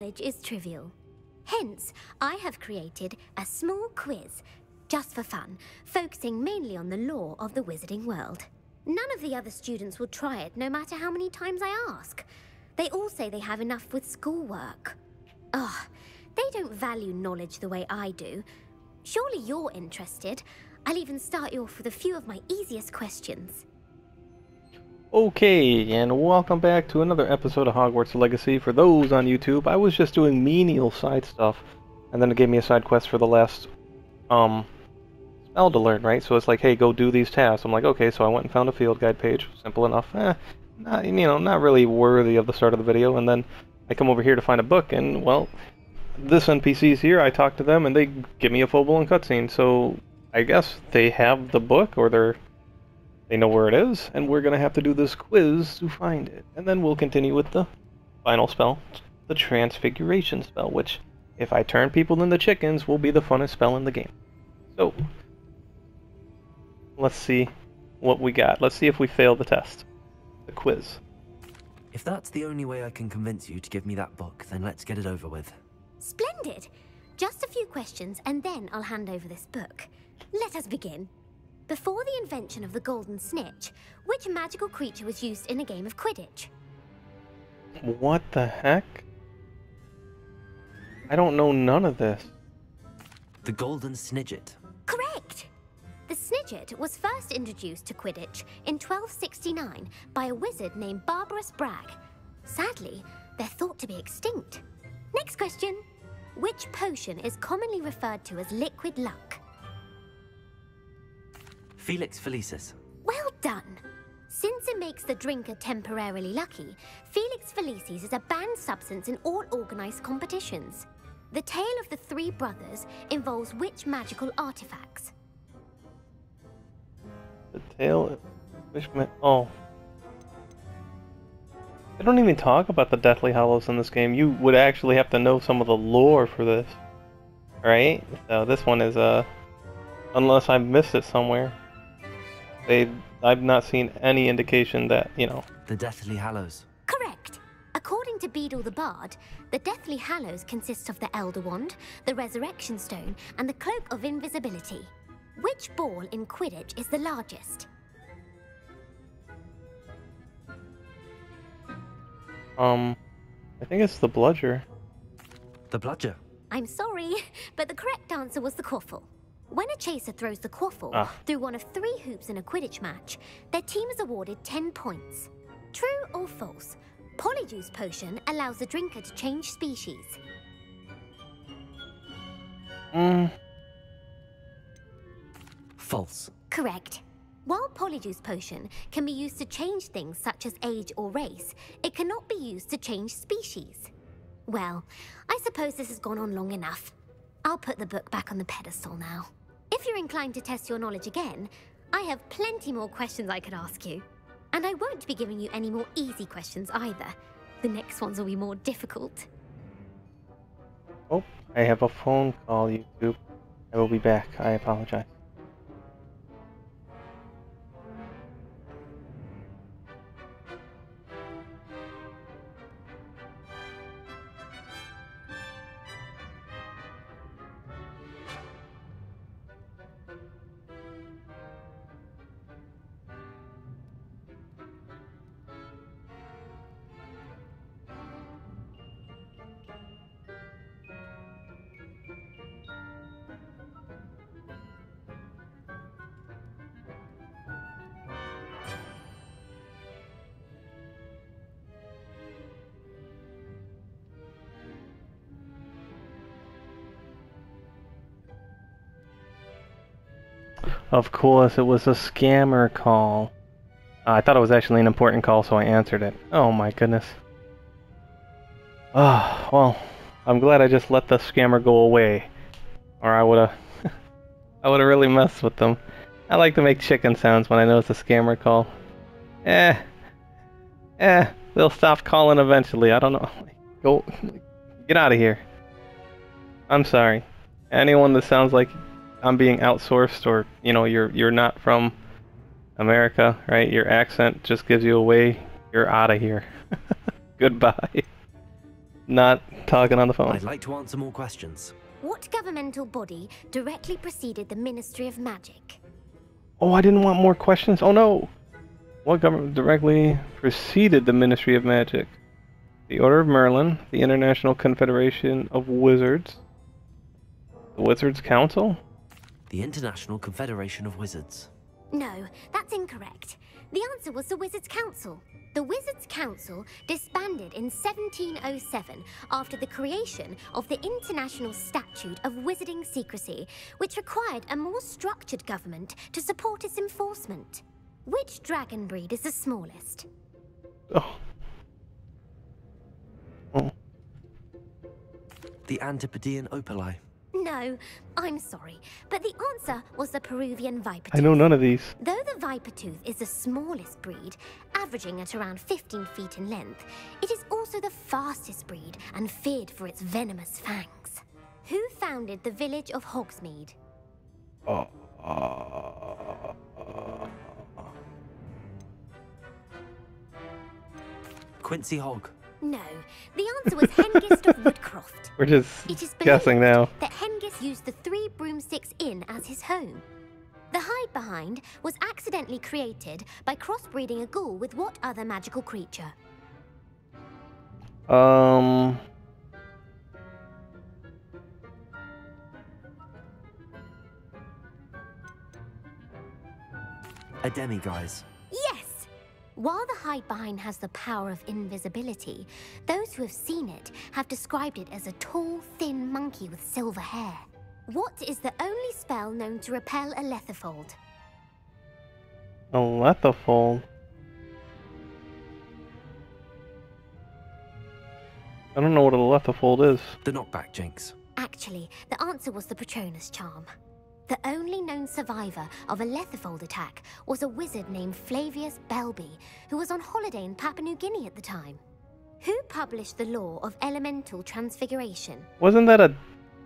Knowledge is trivial. Hence, I have created a small quiz, just for fun, focusing mainly on the lore of the wizarding world. None of the other students will try it, no matter how many times I ask. They all say they have enough with schoolwork. Ugh, they don't value knowledge the way I do. Surely you're interested. I'll even start you off with a few of my easiest questions. Okay, and welcome back to another episode of Hogwarts Legacy. For those on YouTube, I was just doing menial side stuff, and then it gave me a side quest for the last, spell to learn, right? So it's like, hey, go do these tasks. I'm like, okay, so I went and found a field guide page. Simple enough. Not really worthy of the start of the video, and then I come over here to find a book, and, well, this NPC's here, I talk to them, and they give me a full-blown cutscene, so I guess they have the book, or they know where it is, and we're going to have to do this quiz to find it. And then we'll continue with the final spell, the Transfiguration spell, which, if I turn people into chickens, will be the funnest spell in the game. So, let's see what we got. Let's see if we fail the test, the quiz. If that's the only way I can convince you to give me that book, then let's get it over with. Splendid! Just a few questions, and then I'll hand over this book. Let us begin. Before the invention of the golden snitch, which magical creature was used in a game of Quidditch? What the heck? I don't know none of this. The golden snidget. Correct! The snidget was first introduced to Quidditch in 1269 by a wizard named Barbarous Bragg. Sadly, they're thought to be extinct. Next question. Which potion is commonly referred to as liquid luck? Felix Felicis. Well done! Since it makes the drinker temporarily lucky, Felix Felicis is a banned substance in all organized competitions. The tale of the three brothers involves which magical artifacts? The tale... Oh. They don't even talk about the Deathly Hallows in this game. You would actually have to know some of the lore for this. Right? So this one is, unless I missed it somewhere. I've not seen any indication that, you know... The Deathly Hallows. Correct! According to Beedle the Bard, the Deathly Hallows consist of the Elder Wand, the Resurrection Stone, and the Cloak of Invisibility. Which ball in Quidditch is the largest? I think it's the bludger. The bludger. I'm sorry, but the correct answer was the quaffle. When a chaser throws the quaffle through one of 3 hoops in a Quidditch match, their team is awarded 10 points. True or false? Polyjuice Potion allows the drinker to change species. False. Correct. While Polyjuice Potion can be used to change things such as age or race, it cannot be used to change species. Well, I suppose this has gone on long enough. I'll put the book back on the pedestal now. If you're inclined to test your knowledge again, I have plenty more questions I could ask you. And I won't be giving you any more easy questions either. The next ones will be more difficult. Oh, I have a phone call, YouTube. I will be back. I apologize. Of course, it was a scammer call. I thought it was actually an important call, so I answered it. Oh my goodness. Oh, well, I'm glad I just let the scammer go away. Or I would've... I would've really messed with them. I like to make chicken sounds when I know it's a scammer call. They'll stop calling eventually, I don't know. Go... Get out of here. I'm sorry. Anyone that sounds like I'm being outsourced, or, you know, you're not from America, right? Your accent just gives you away. You're out of here. Goodbye. not talking on the phone. I'd like to answer more questions. What governmental body directly preceded the Ministry of Magic? Oh, I didn't want more questions. Oh no! What government directly preceded the Ministry of Magic? The Order of Merlin, the International Confederation of Wizards, the Wizards Council? The International Confederation of Wizards. No, that's incorrect. The answer was the Wizards Council. The Wizards Council disbanded in 1707 after the creation of the International Statute of Wizarding Secrecy, which required a more structured government to support its enforcement. Which dragon breed is the smallest? Oh. Oh. The Antipodean Opali. No, I'm sorry, but the answer was the Peruvian Viper I know tooth. none of these. Though the Viper tooth is the smallest breed, averaging at around 15 feet in length, it is also the fastest breed and feared for its venomous fangs. Who founded the village of Hogsmeade? Quincy Hogg. No, the answer was Hengist of Woodcroft. We're just It is guessing believed now. that Hengist used the 3 broomsticks inn as his home. The hide behind was accidentally created by crossbreeding a ghoul with what other magical creature? A demiguise. Yes! While the hide behind has the power of invisibility, those who have seen it have described it as a tall, thin monkey with silver hair. What is the only spell known to repel a lethifold? A lethifold. I don't know what a lethifold is. The knockback jinx. Actually, the answer was the Patronus charm. The only known survivor of a lethifold attack was a wizard named Flavius Belby, who was on holiday in Papua New Guinea at the time. Who published the law of elemental transfiguration? Wasn't that a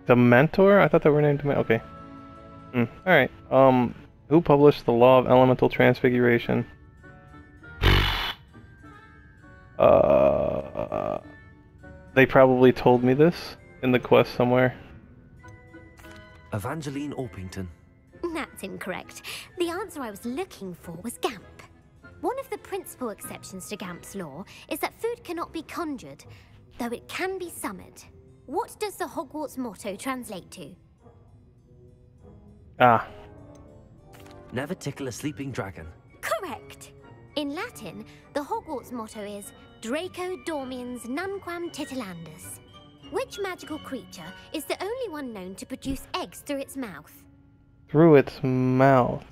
Dementor? I thought they were named Dementor. Okay. Alright. Who published the law of elemental transfiguration? They probably told me this in the quest somewhere. Evangeline Orpington. That's incorrect. The answer I was looking for was Gamp. One of the principal exceptions to Gamp's law is that food cannot be conjured, though it can be summoned. What does the Hogwarts motto translate to? Ah. Never tickle a sleeping dragon. Correct. In Latin, the Hogwarts motto is Draco Dormiens Nunquam Titilandus. Which magical creature is the only one known to produce eggs through its mouth? Through its mouth.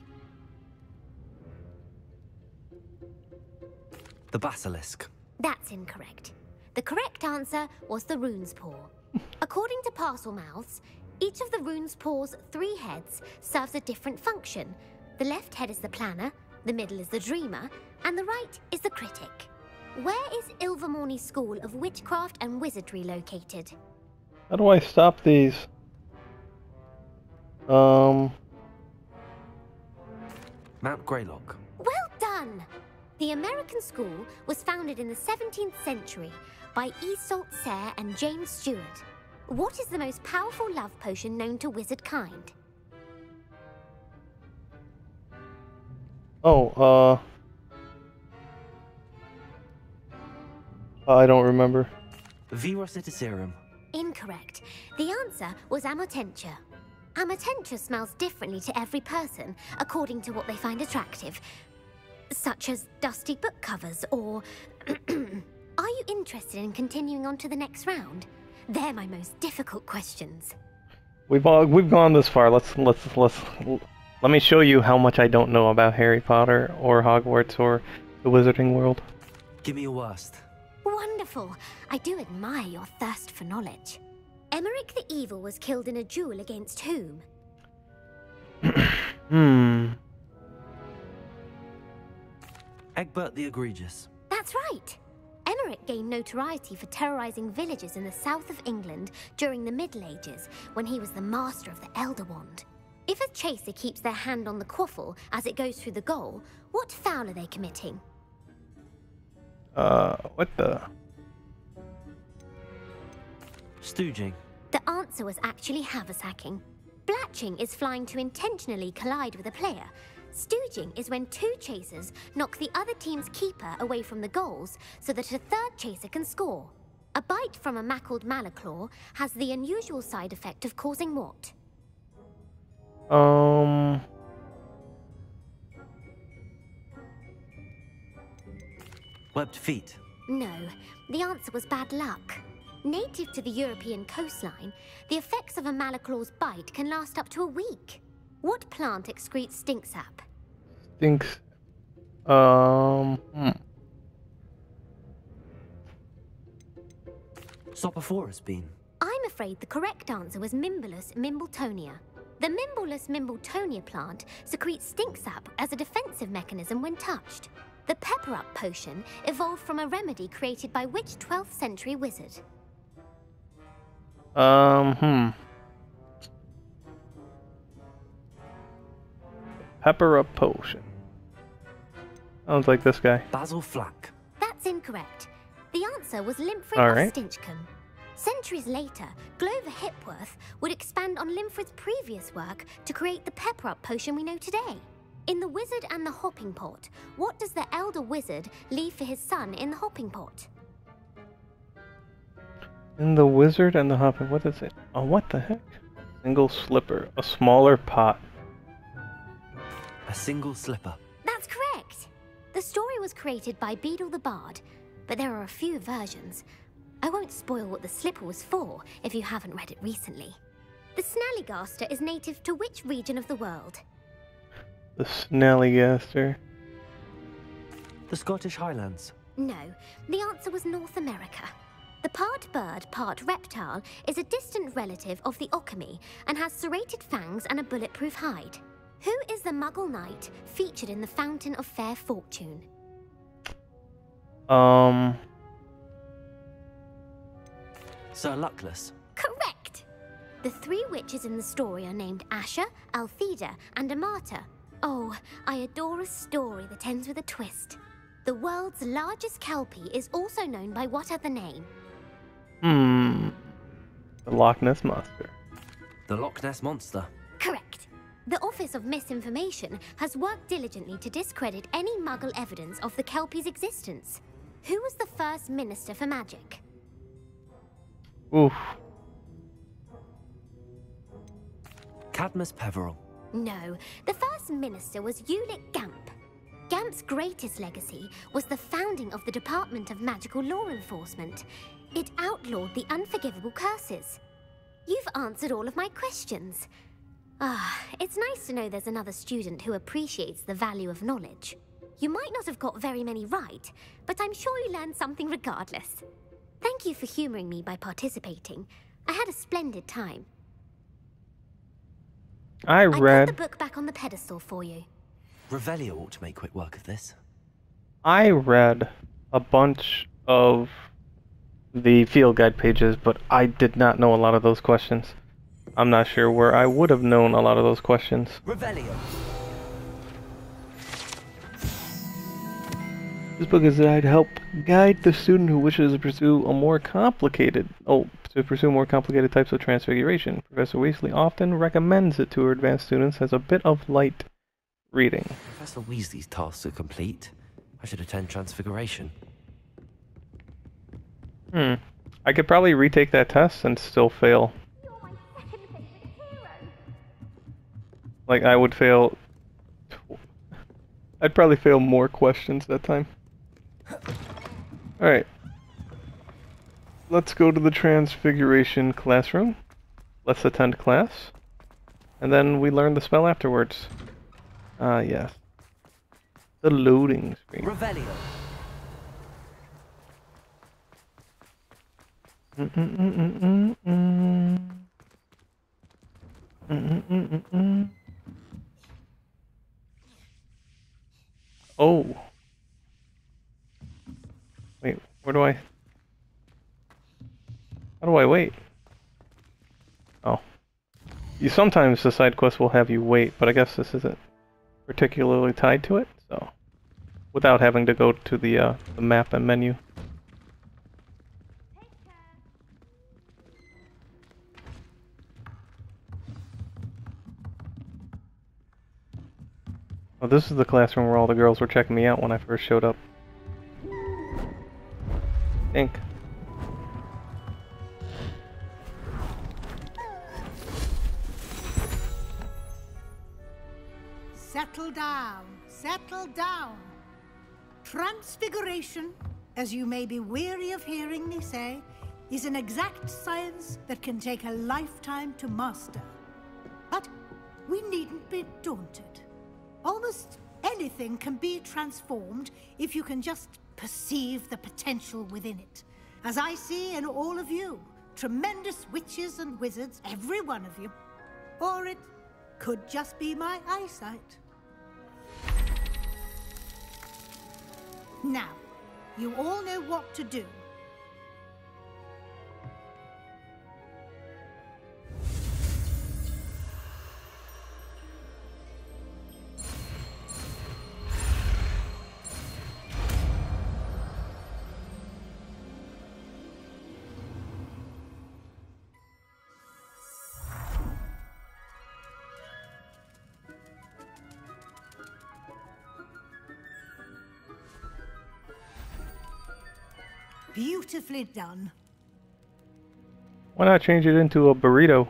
The basilisk. That's incorrect. The correct answer was the rune's paw. According to Parselmouths, each of the rune's paw's 3 heads serves a different function. The left head is the planner, the middle is the dreamer, and the right is the critic. Where is Ilvermorny School of Witchcraft and Wizardry located? How do I stop these? Mount Greylock. Well done! The American school was founded in the 17th century by Iseult Sayre and James Stewart. What is the most powerful love potion known to wizard kind? I don't remember. Virocitiserum. Incorrect. The answer was Amotentia. Amotentia smells differently to every person, according to what they find attractive, such as dusty book covers or... Are you interested in continuing on to the next round? They're my most difficult questions. We've gone this far. Let me show you how much I don't know about Harry Potter or Hogwarts or the Wizarding World. Give me your worst. Wonderful. I do admire your thirst for knowledge. Emmerich the Evil was killed in a duel against whom? Egbert the Egregious. That's right. Emmerich gained notoriety for terrorizing villages in the south of England during the Middle Ages, when he was the master of the Elder Wand. If a chaser keeps their hand on the quaffle as it goes through the goal, what foul are they committing? What the... Stooging. The answer was actually haversacking. Blatching is flying to intentionally collide with a player. Stooging is when two chasers knock the other team's keeper away from the goals so that a third chaser can score. A bite from a mackled malaclaw has the unusual side effect of causing what? Webbed feet. No, the answer was bad luck. Native to the European coastline, the effects of a malaclaw's bite can last up to a week. What plant excretes stink sap? Stinks. Sopophorus bean. I'm afraid the correct answer was Mimbulus mimbletonia. The Mimbulus mimbletonia plant secretes stink sap as a defensive mechanism when touched. The pepper-up potion evolved from a remedy created by which 12th century wizard? Pepper up potion. Sounds like this guy. Basil Flack. That's incorrect. The answer was Limfrid All of right. Stinchcombe. Centuries later, Glover Hipworth would expand on Limfrid's previous work to create the pepper-up potion we know today. In The Wizard and the Hopping Pot, what does the elder wizard leave for his son in the hopping pot? In the Wizard and the Hopping, what is it? Oh, what the heck? Single slipper, a smaller pot. A single slipper. That's correct! The story was created by Beadle the Bard, but there are a few versions. I won't spoil what the slipper was for if you haven't read it recently. The Snallygaster is native to which region of the world? The Snallygaster. The Scottish Highlands. No, the answer was North America. The part bird, part reptile is a distant relative of the Occamy and has serrated fangs and a bulletproof hide. Who is the Muggle knight featured in the Fountain of Fair Fortune? Sir Luckless. Correct! The three witches in the story are named Asher, Altheda, and Amata. Oh, I adore a story that ends with a twist. The world's largest kelpie is also known by what other name? The Loch Ness Monster. The Loch Ness Monster. Correct. The Office of Misinformation has worked diligently to discredit any Muggle evidence of the kelpie's existence. Who was the first Minister for Magic? Oof. Cadmus Peveril. No, the first minister was Ulick Gamp. Gamp's greatest legacy was the founding of the Department of Magical Law Enforcement. It outlawed the unforgivable curses. You've answered all of my questions. It's nice to know there's another student who appreciates the value of knowledge. You might not have got very many right, but I'm sure you learned something regardless. Thank you for humoring me by participating. I had a splendid time. I put read the book back on the pedestal for you. Revelio ought to make quick work of this. a bunch of the field guide pages, but I did not know a lot of those questions. I'm not sure where I would have known a lot of those questions. Revelio. This book is designed to help guide the student who wishes to pursue more complicated types of transfiguration. Professor Weasley often recommends it to her advanced students as a bit of light reading. Professor Weasley's tasks are complete. I should attend Transfiguration. I could probably retake that test and still fail. You're my second favorite hero. Like, I would fail... I'd probably fail more questions that time. Alright. Let's go to the Transfiguration classroom. Let's attend class. And then we learn the spell afterwards. Yes. The loading screen. Revelio. Oh. Wait, where do I... How do I wait? Oh. Sometimes the side quest will have you wait, but I guess this isn't particularly tied to it, so... Without having to go to the map and menu. Oh, this is the classroom where all the girls were checking me out when I first showed up. Think. Settle down, settle down. Transfiguration, as you may be weary of hearing me say, is an exact science that can take a lifetime to master. But we needn't be daunted. Almost anything can be transformed if you can just perceive the potential within it. As I see in all of you, tremendous witches and wizards, every one of you. Or it could just be my eyesight. Now, you all know what to do. Beautifully done. Why not change it into a burrito?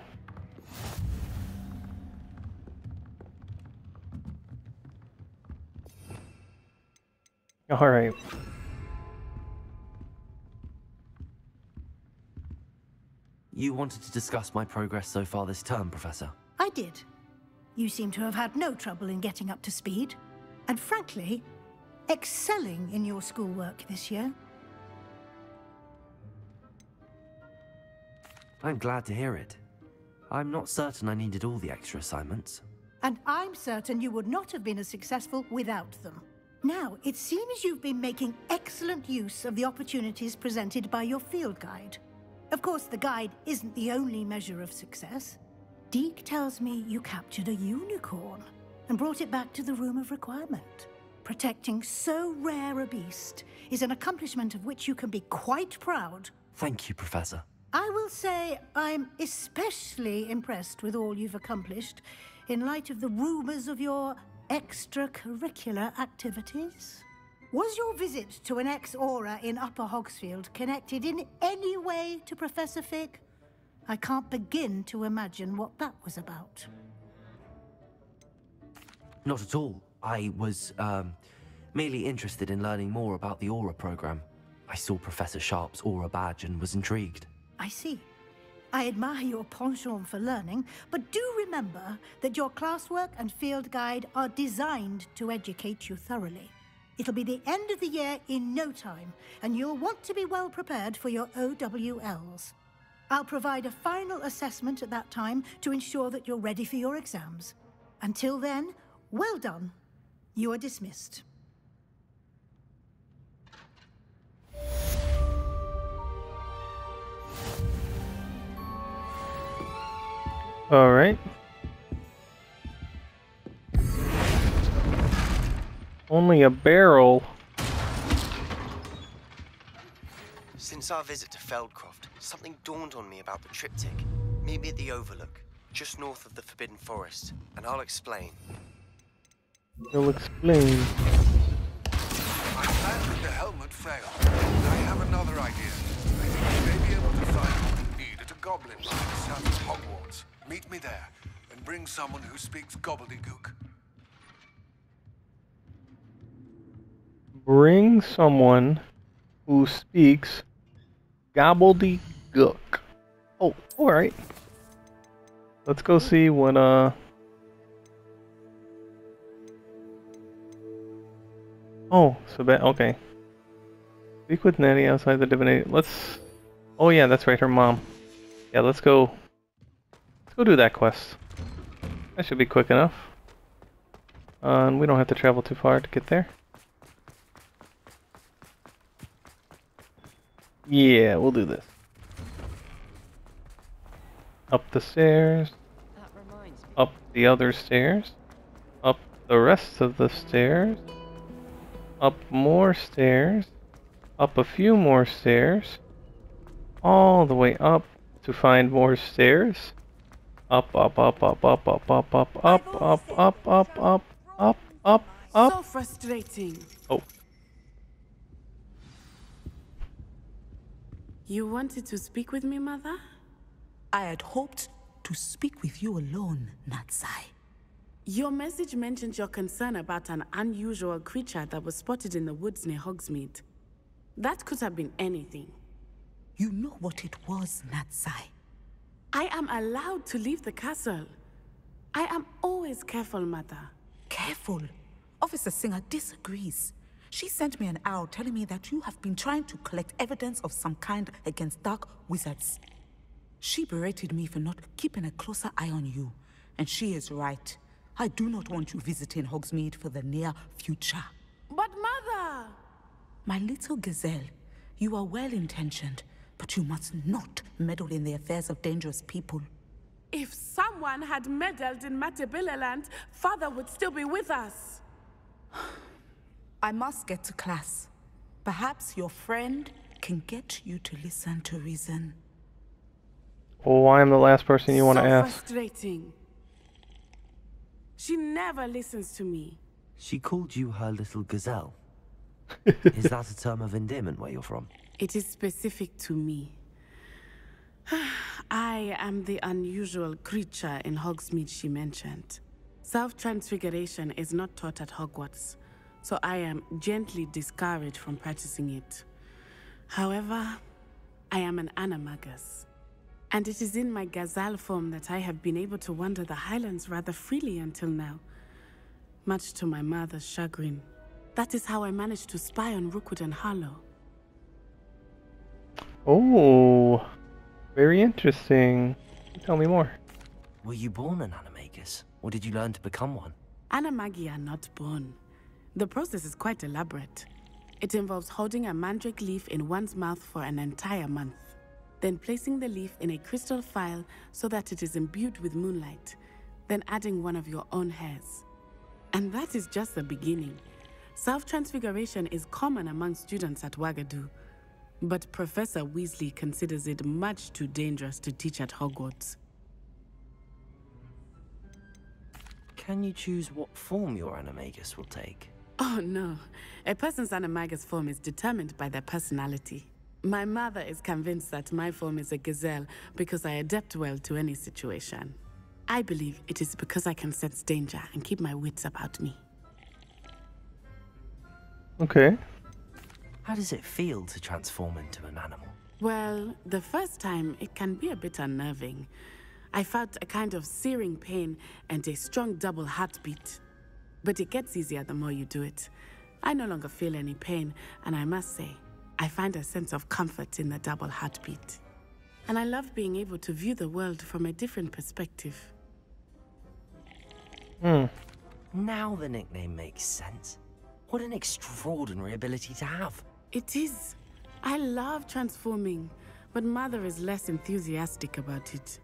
Alright. You wanted to discuss my progress so far this term, Professor? I did. You seem to have had no trouble in getting up to speed. And frankly, excelling in your schoolwork this year. I'm glad to hear it. I'm not certain I needed all the extra assignments. And I'm certain you would not have been as successful without them. Now, it seems you've been making excellent use of the opportunities presented by your field guide. Of course, the guide isn't the only measure of success. Deke tells me you captured a unicorn and brought it back to the Room of Requirement. Protecting so rare a beast is an accomplishment of which you can be quite proud. Thank you, Professor. I will say I'm especially impressed with all you've accomplished in light of the rumors of your extracurricular activities. Was your visit to an ex-aura in Upper Hogsfield connected in any way to Professor Fig? I can't begin to imagine what that was about. Not at all. I was, merely interested in learning more about the Aura program. I saw Professor Sharp's Aura badge and was intrigued. I see. I admire your penchant for learning, but do remember that your classwork and field guide are designed to educate you thoroughly. It'll be the end of the year in no time, and you'll want to be well prepared for your OWLs. I'll provide a final assessment at that time to ensure that you're ready for your exams. Until then, well done. You are dismissed. Alright. Only a barrel. Since our visit to Feldcroft, something dawned on me about the triptych. Meet me at the Overlook, just north of the Forbidden Forest, and I'll explain. You'll explain. I planned that the helmet failed. I have another idea. I think we may be able to find what we need at a goblin mine south of Hogwarts. Meet me there, and bring someone who speaks gobbledygook. Bring someone who speaks gobbledygook. Oh, alright. Let's go see what, Oh, okay. Speak with Nettie outside the divination. Oh yeah, that's right, her mom. Yeah, let's go do that quest. That should be quick enough. And we don't have to travel too far to get there. Yeah, we'll do this. Up the stairs. Up the other stairs. Up the rest of the stairs. Up more stairs. Up a few more stairs. All the way up to find more stairs. Up, up, up, up, up, up, up, up, up, up, up, up, up, up, up, up. So frustrating. Oh. You wanted to speak with me, Mother? I had hoped to speak with you alone, Natsai. Your message mentioned your concern about an unusual creature that was spotted in the woods near Hogsmeade. That could have been anything. You know what it was, Natsai. I am allowed to leave the castle. I am always careful, Mother. Careful. Officer Singer disagrees. She sent me an owl telling me that you have been trying to collect evidence of some kind against dark wizards. She berated me for not keeping a closer eye on you, and she is right. I do not want you visiting Hogsmeade for the near future. But Mother! My little gazelle, you are well-intentioned, but you must not meddle in the affairs of dangerous people. If someone had meddled in Matabeleland, Father would still be with us. I must get to class. Perhaps your friend can get you to listen to reason. Oh, I am the last person you want to ask. Frustrating. She never listens to me. She called you her little gazelle. Is that a term of endearment where you're from? It is specific to me. I am the unusual creature in Hogsmeade she mentioned. Self-transfiguration is not taught at Hogwarts, so I am gently discouraged from practicing it. However, I am an animagus, and it is in my gazelle form that I have been able to wander the Highlands rather freely until now, much to my mother's chagrin. That is how I managed to spy on Rookwood and Harlow. Oh, very interesting. Tell me more. Were you born an animagus, or did you learn to become one? Animagi are not born. The process is quite elaborate. It involves holding a mandrake leaf in one's mouth for an entire month, then placing the leaf in a crystal phial so that it is imbued with moonlight, then adding one of your own hairs. And that is just the beginning. Self-transfiguration is common among students at Wagadu, but Professor Weasley considers it much too dangerous to teach at Hogwarts. Can you choose what form your animagus will take? Oh no, a person's animagus form is determined by their personality. My mother is convinced that my form is a gazelle because I adapt well to any situation. I believe it is because I can sense danger and keep my wits about me. Okay. How does it feel to transform into an animal? Well, the first time it can be a bit unnerving. I felt a kind of searing pain and a strong double heartbeat. But it gets easier the more you do it. I no longer feel any pain, and I must say, I find a sense of comfort in the double heartbeat. And I love being able to view the world from a different perspective. Now the nickname makes sense. What an extraordinary ability to have. It is. I love transforming, but Mother is less enthusiastic about it.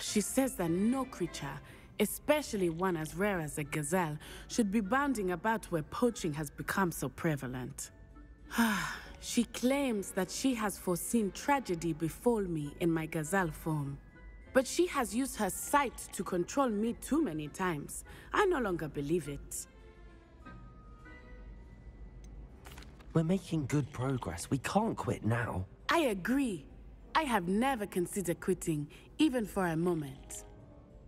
She says that no creature, especially one as rare as a gazelle, should be bounding about where poaching has become so prevalent. She claims that she has foreseen tragedy befall me in my gazelle form. But she has used her sight to control me too many times. I no longer believe it. We're making good progress. We can't quit now. I agree. I have never considered quitting, even for a moment.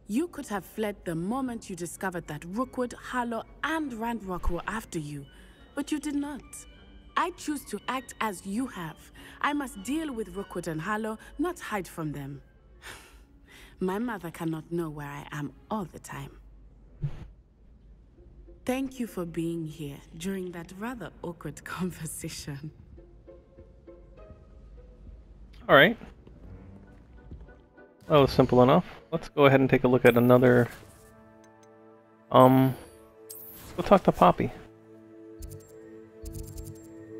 You could have fled the moment you discovered that Rookwood, Harlow, and Ranrock were after you, but you did not. I choose to act as you have. I must deal with Rookwood and Harlow, not hide from them. My mother cannot know where I am all the time. Thank you for being here during that rather awkward conversation. All right. That was simple enough. Let's go ahead and take a look at another... Go talk to Poppy.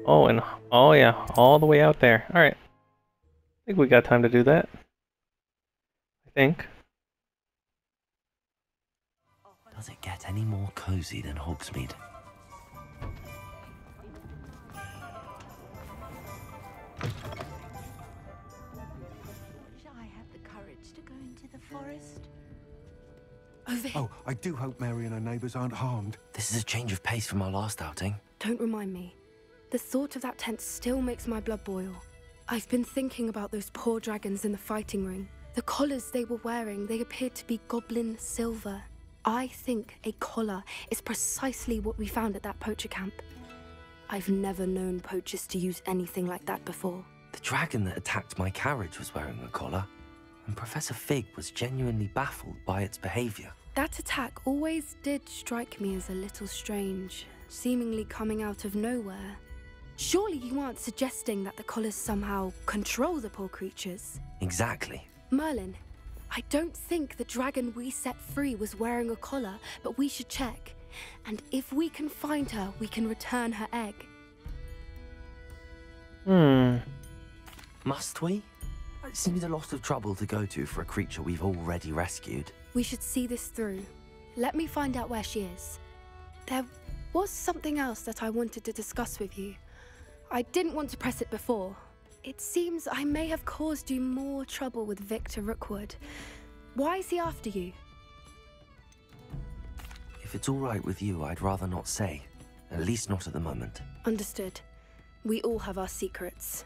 Oh, and... Oh, yeah. All the way out there. Alright. I think we got time to do that. I think. Does it get any more cozy than Hogsmeade? I had the courage to go into the forest. Over here. Oh, I do hope Mary and her neighbors aren't harmed. This is a change of pace from our last outing. Don't remind me. The thought of that tent still makes my blood boil. I've been thinking about those poor dragons in the fighting ring. The collars they were wearing, they appeared to be goblin silver. I think a collar is precisely what we found at that poacher camp. I've never known poachers to use anything like that before. The dragon that attacked my carriage was wearing a collar, and Professor Fig was genuinely baffled by its behavior. That attack always did strike me as a little strange, seemingly coming out of nowhere. Surely you aren't suggesting that the collars somehow control the poor creatures? Exactly. Merlin, I don't think the dragon we set free was wearing a collar, but we should check. And if we can find her, we can return her egg. Must we? It seems a lot of trouble to go to for a creature we've already rescued. We should see this through. Let me find out where she is. There was something else that I wanted to discuss with you. I didn't want to press it before. It seems I may have caused you more trouble with Victor Rookwood. Why is he after you? If it's all right with you, I'd rather not say. At least not at the moment. Understood. We all have our secrets.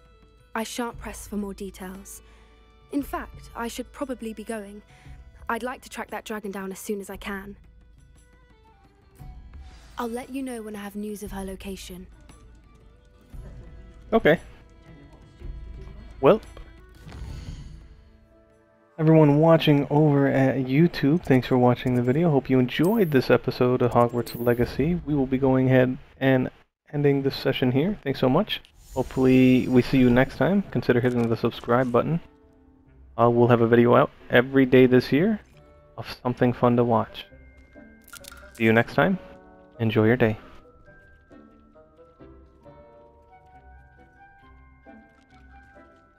I shan't press for more details. In fact, I should probably be going. I'd like to track that dragon down as soon as I can. I'll let you know when I have news of her location. Okay. Well, everyone watching over at YouTube, thanks for watching the video. Hope you enjoyed this episode of Hogwarts Legacy. We will be going ahead and ending this session here. Thanks so much. Hopefully we see you next time. Consider hitting the subscribe button. We'll have a video out every day this year of something fun to watch. See you next time. Enjoy your day.